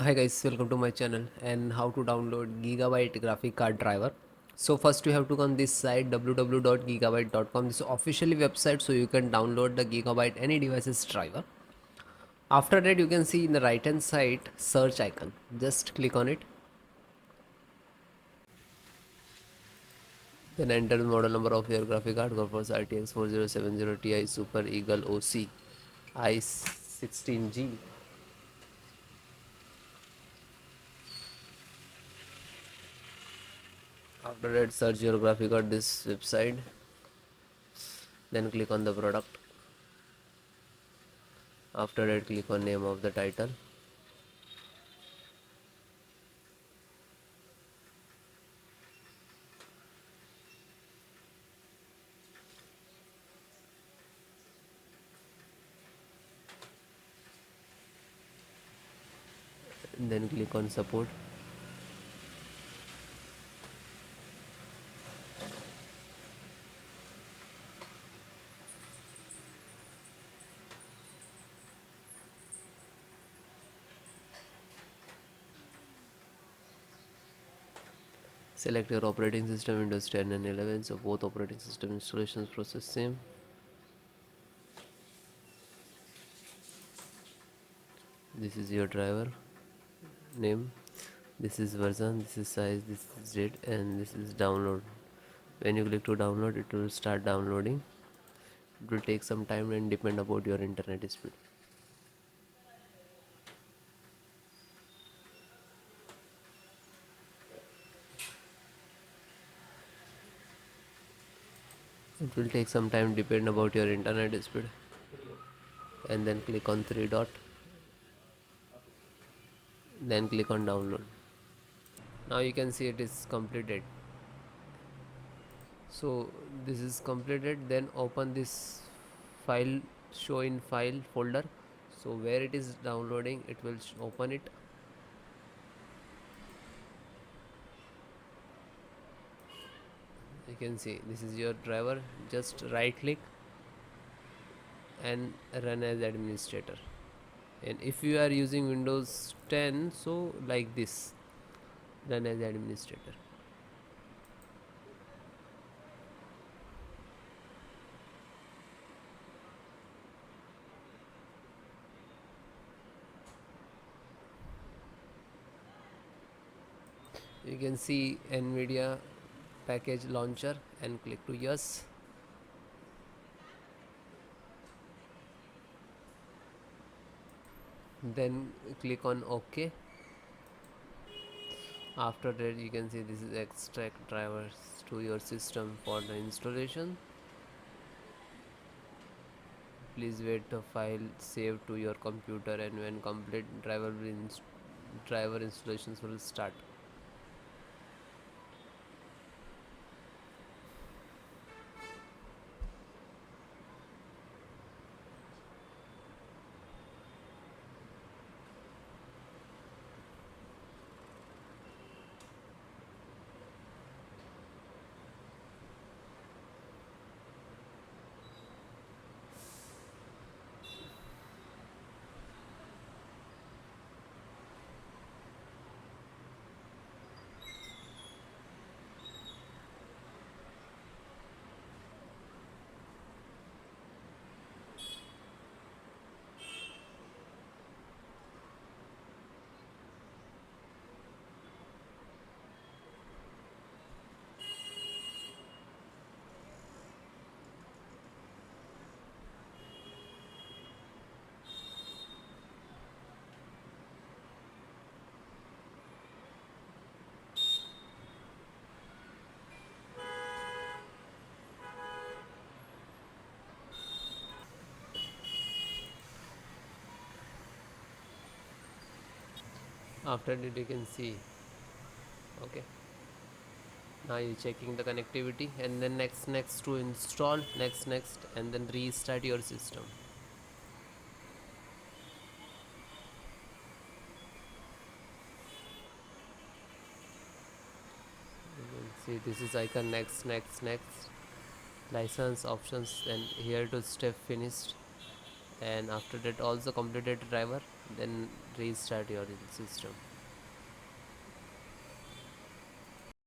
Hi guys, welcome to my channel and how to download Gigabyte graphic card driver. So first you have to go on this site www.gigabyte.com. This is officially website, so you can download the Gigabyte any devices driver. After that you can see in the right hand side search icon. Just click on it. Then enter the model number of your graphic card. Go for RTX 4070 Ti Super Eagle OC i16G. After that search your graphic card this website. Then click on the product. After that click on name of the title. Then click on support. Select your operating system Windows 10 and 11, so both operating system installations process same. This is your driver name, this is version, this is size, this is date, and this is download. When you click to download, it will start downloading. It will take some time and depend about your internet speed. It will take some time depend about your internet speed. And then click on three dot, then click on download. Now you can see it is completed. So this is completed. Then open this file, show in file folder. So where it is downloading, it will open it. You can see this is your driver. Just right click and run as administrator. And if you are using Windows 10, so like this, run as administrator. You can see NVIDIA package launcher and click to yes. Then click on OK. After that you can see this is extract drivers to your system for the installation. Please wait the file save to your computer, and when complete driver installations will start. After that you can see, okay, now you're checking the connectivity, and then next to install, next, and then restart your system. You can see this is icon next, license options, and here to step finished. And after that also completed driver, then restart your system.